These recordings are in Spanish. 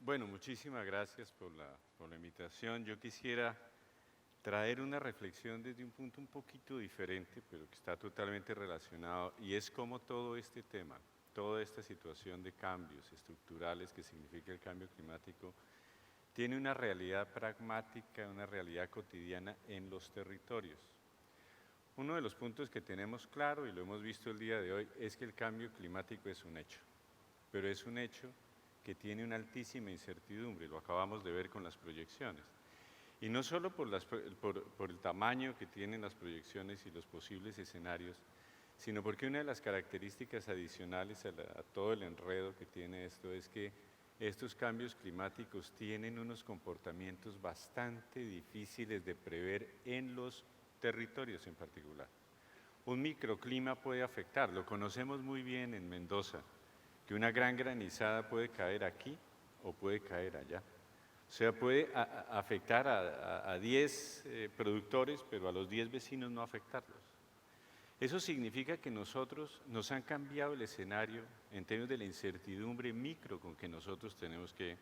Bueno, muchísimas gracias por la invitación. Yo quisiera traer una reflexión desde un punto un poquito diferente, pero que está totalmente relacionado, y es cómo todo este tema, toda esta situación de cambios estructurales que significa el cambio climático, tiene una realidad pragmática, una realidad cotidiana en los territorios. Uno de los puntos que tenemos claro, y lo hemos visto el día de hoy, es que el cambio climático es un hecho, pero es un hecho que tiene una altísima incertidumbre, lo acabamos de ver con las proyecciones. Y no solo por el tamaño que tienen las proyecciones y los posibles escenarios, sino porque una de las características adicionales a todo el enredo que tiene esto es que estos cambios climáticos tienen unos comportamientos bastante difíciles de prever en los territorios en particular. Un microclima puede afectar, lo conocemos muy bien en Mendoza, que una gran granizada puede caer aquí o puede caer allá. O sea, puede afectar a 10 productores, pero a los 10 vecinos no afectarlos. Eso significa que nos han cambiado el escenario en términos de la incertidumbre micro con que nosotros tenemos que,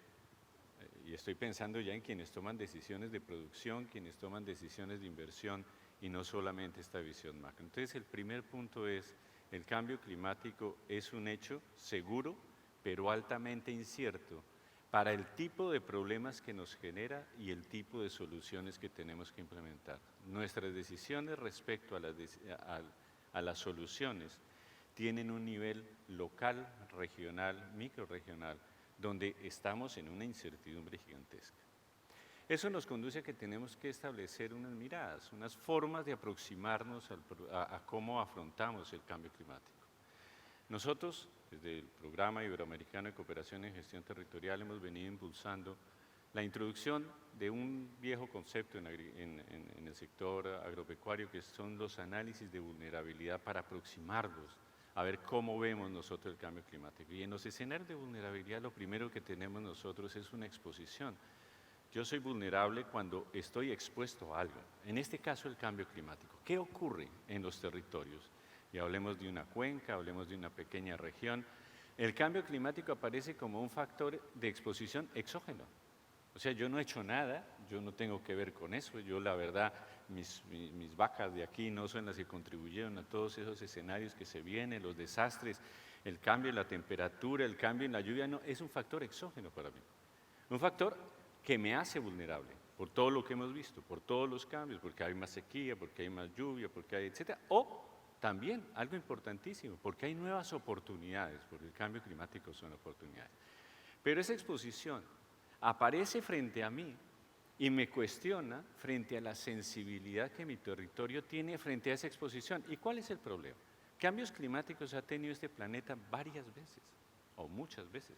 y estoy pensando ya en quienes toman decisiones de producción, quienes toman decisiones de inversión y no solamente esta visión macro. Entonces, el primer punto es, el cambio climático es un hecho seguro, pero altamente incierto para el tipo de problemas que nos genera y el tipo de soluciones que tenemos que implementar. Nuestras decisiones respecto a las soluciones tienen un nivel local, regional, microrregional, donde estamos en una incertidumbre gigantesca. Eso nos conduce a que tenemos que establecer unas miradas, unas formas de aproximarnos a cómo afrontamos el cambio climático. Nosotros, desde el Programa Iberoamericano de Cooperación en Gestión Territorial, hemos venido impulsando la introducción de un viejo concepto en el sector agropecuario, que son los análisis de vulnerabilidad para aproximarlos a ver cómo vemos nosotros el cambio climático. Y en los escenarios de vulnerabilidad lo primero que tenemos nosotros es una exposición. Yo soy vulnerable cuando estoy expuesto a algo, en este caso el cambio climático. ¿Qué ocurre en los territorios? Y hablemos de una cuenca, hablemos de una pequeña región. El cambio climático aparece como un factor de exposición exógeno. O sea, yo no he hecho nada, yo no tengo que ver con eso. Yo, la verdad, mis vacas de aquí no son las que contribuyeron a todos esos escenarios que se vienen, los desastres, el cambio en la temperatura, el cambio en la lluvia, no, es un factor exógeno para mí. Un factor que me hace vulnerable por todo lo que hemos visto, por todos los cambios, porque hay más sequía, porque hay más lluvia, porque hay etcétera. O también, algo importantísimo, porque hay nuevas oportunidades, porque el cambio climático son oportunidades. Pero esa exposición aparece frente a mí y me cuestiona frente a la sensibilidad que mi territorio tiene frente a esa exposición. ¿Y cuál es el problema? Cambios climáticos ha tenido este planeta varias veces, o muchas veces.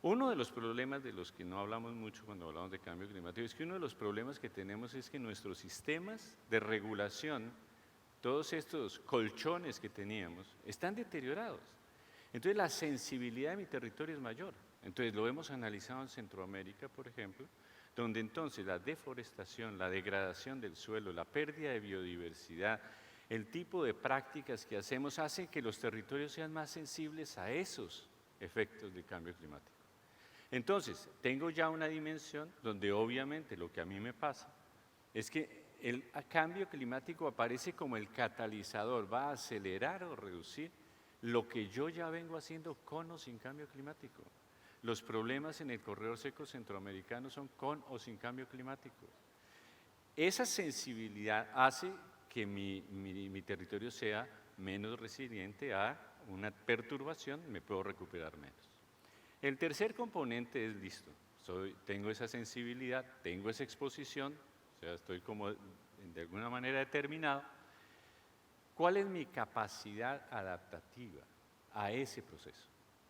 Uno de los problemas de los que no hablamos mucho cuando hablamos de cambio climático es que uno de los problemas que tenemos es que nuestros sistemas de regulación, todos estos colchones que teníamos, están deteriorados. Entonces la sensibilidad de mi territorio es mayor. Entonces lo hemos analizado en Centroamérica, por ejemplo, donde entonces la deforestación, la degradación del suelo, la pérdida de biodiversidad, el tipo de prácticas que hacemos hace que los territorios sean más sensibles a esos efectos del cambio climático. Entonces, tengo ya una dimensión donde obviamente lo que a mí me pasa es que el cambio climático aparece como el catalizador, va a acelerar o reducir lo que yo ya vengo haciendo con o sin cambio climático. Los problemas en el corredor seco centroamericano son con o sin cambio climático. Esa sensibilidad hace que mi territorio sea menos resiliente a una perturbación, me puedo recuperar menos. El tercer componente es listo, tengo esa sensibilidad, tengo esa exposición, o sea, estoy como de alguna manera determinado. ¿Cuál es mi capacidad adaptativa a ese proceso?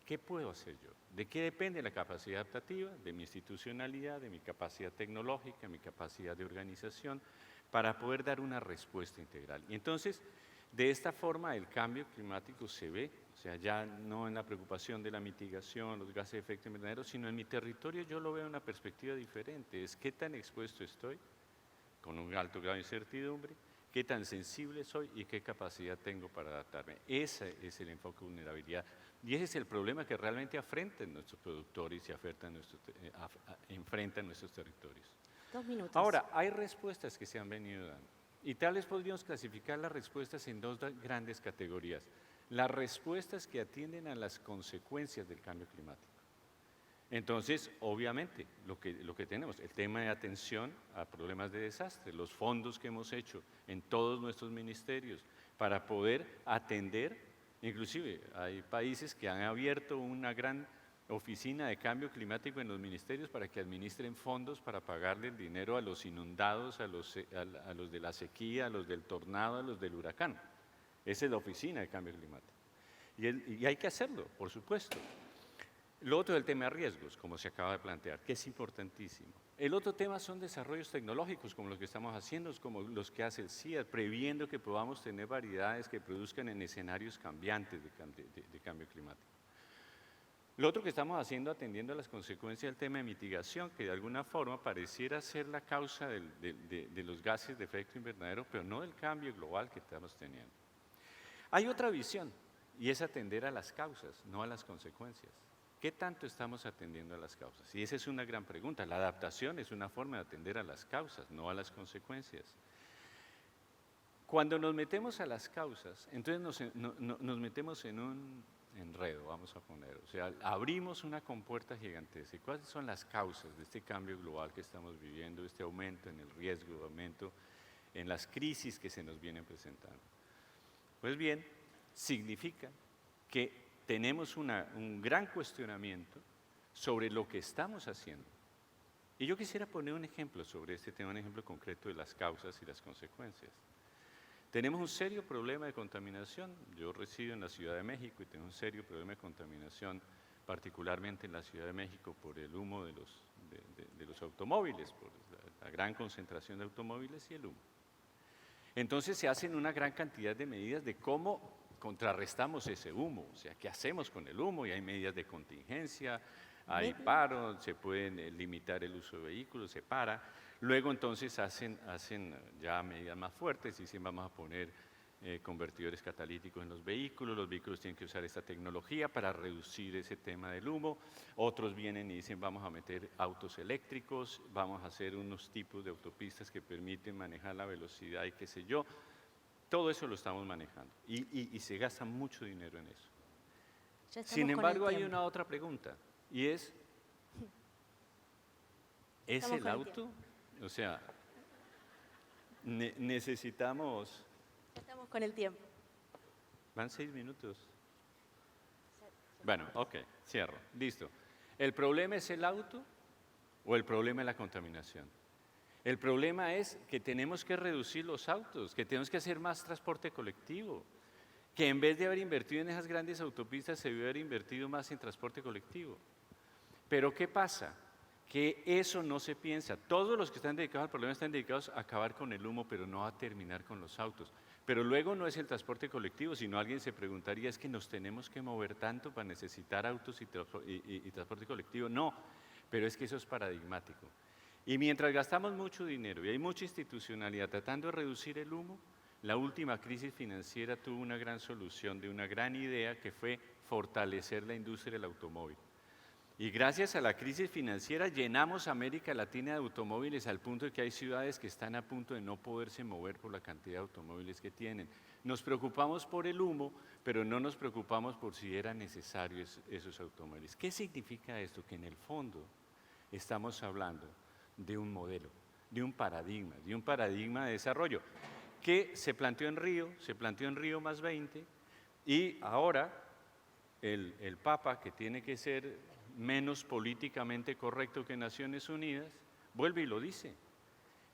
¿Qué puedo hacer yo? ¿De qué depende la capacidad adaptativa? De mi institucionalidad, de mi capacidad tecnológica, mi capacidad de organización, para poder dar una respuesta integral. Y entonces, de esta forma, el cambio climático se ve, o sea, ya no en la preocupación de la mitigación, los gases de efecto invernadero, sino en mi territorio yo lo veo en una perspectiva diferente, es qué tan expuesto estoy, con un alto grado de incertidumbre, qué tan sensible soy y qué capacidad tengo para adaptarme. Ese es el enfoque de vulnerabilidad. Y ese es el problema que realmente afrentan nuestros productores y enfrentan nuestros territorios. 2 minutos. Ahora, hay respuestas que se han venido dando. Y tal vez podríamos clasificar las respuestas en dos grandes categorías. Las respuestas que atienden a las consecuencias del cambio climático. Entonces, obviamente, lo que tenemos, el tema de atención a problemas de desastre, los fondos que hemos hecho en todos nuestros ministerios para poder atender, inclusive hay países que han abierto una gran oficina de cambio climático en los ministerios para que administren fondos para pagarle el dinero a los inundados, a los de la sequía, a los del tornado, a los del huracán. Esa es la oficina de cambio climático. Y hay que hacerlo, por supuesto. Lo otro es el tema de riesgos, como se acaba de plantear, que es importantísimo. El otro tema son desarrollos tecnológicos, como los que estamos haciendo, como los que hace el CIA, previendo que podamos tener variedades que produzcan en escenarios cambiantes de cambio climático. Lo otro que estamos haciendo, atendiendo a las consecuencias del tema de mitigación, que de alguna forma pareciera ser la causa de los gases de efecto invernadero, pero no del cambio global que estamos teniendo. Hay otra visión, y es atender a las causas, no a las consecuencias. ¿Qué tanto estamos atendiendo a las causas? Y esa es una gran pregunta. La adaptación es una forma de atender a las causas, no a las consecuencias. Cuando nos metemos a las causas, entonces nos metemos en un enredo, vamos a poner. O sea, abrimos una compuerta gigantesca. ¿Y cuáles son las causas de este cambio global que estamos viviendo, este aumento en el riesgo, aumento en las crisis que se nos vienen presentando? Pues bien, significa que tenemos un gran cuestionamiento sobre lo que estamos haciendo. Y yo quisiera poner un ejemplo sobre este tema, un ejemplo concreto de las causas y las consecuencias. Tenemos un serio problema de contaminación. Yo resido en la Ciudad de México y tengo un serio problema de contaminación, particularmente en la Ciudad de México, por el humo de los automóviles, por la gran concentración de automóviles y el humo. Entonces se hacen una gran cantidad de medidas de cómo contrarrestamos ese humo, o sea, ¿qué hacemos con el humo? Y hay medidas de contingencia, hay paros, se pueden limitar el uso de vehículos, se para. Luego entonces hacen ya medidas más fuertes y dicen vamos a poner convertidores catalíticos en los vehículos tienen que usar esta tecnología para reducir ese tema del humo. Otros vienen y dicen vamos a meter autos eléctricos, vamos a hacer unos tipos de autopistas que permiten manejar la velocidad y qué sé yo. Todo eso lo estamos manejando y se gasta mucho dinero en eso. Sin embargo, hay una otra pregunta y ¿es el auto? O sea, necesitamos... Ya estamos con el tiempo. ¿Van 6 minutos? Bueno, ok, cierro, listo. ¿El problema es el auto o el problema es la contaminación? El problema es que tenemos que reducir los autos, que tenemos que hacer más transporte colectivo, que en vez de haber invertido en esas grandes autopistas se debe haber invertido más en transporte colectivo. Pero ¿qué pasa? Que eso no se piensa. Todos los que están dedicados al problema están dedicados a acabar con el humo, pero no a terminar con los autos. Pero luego no es el transporte colectivo, sino alguien se preguntaría, ¿es que nos tenemos que mover tanto para necesitar autos y transporte colectivo? No, pero es que eso es paradigmático. Y mientras gastamos mucho dinero y hay mucha institucionalidad tratando de reducir el humo, la última crisis financiera tuvo una gran solución de una gran idea que fue fortalecer la industria del automóvil. Y gracias a la crisis financiera llenamos América Latina de automóviles al punto de que hay ciudades que están a punto de no poderse mover por la cantidad de automóviles que tienen. Nos preocupamos por el humo, pero no nos preocupamos por si eran necesarios esos automóviles. ¿Qué significa esto? Que en el fondo estamos hablando de un modelo, de un paradigma de desarrollo que se planteó en Río +20 y ahora el Papa, que tiene que ser menos políticamente correcto que Naciones Unidas, vuelve y lo dice.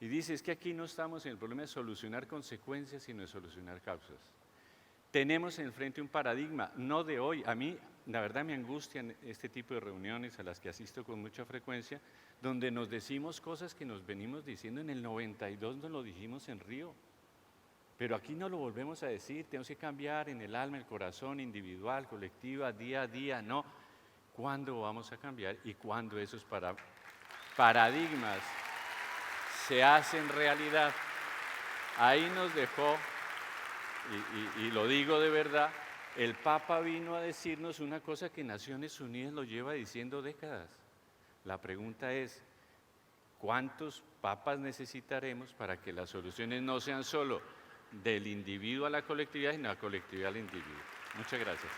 Y dice, es que aquí no estamos en el problema de solucionar consecuencias, sino de solucionar causas. Tenemos enfrente un paradigma, no de hoy. A mí, la verdad, me angustian este tipo de reuniones a las que asisto con mucha frecuencia, donde nos decimos cosas que nos venimos diciendo en el 92, nos lo dijimos en Río. Pero aquí no lo volvemos a decir, tenemos que cambiar en el alma, el corazón, individual, colectiva, día a día, no. ¿Cuándo vamos a cambiar y cuándo esos paradigmas se hacen realidad? ahí nos dejó, y lo digo de verdad, el Papa vino a decirnos una cosa que Naciones Unidas lo lleva diciendo décadas. La pregunta es, ¿cuántos papas necesitaremos para que las soluciones no sean solo del individuo a la colectividad, sino de la colectividad al individuo? Muchas gracias.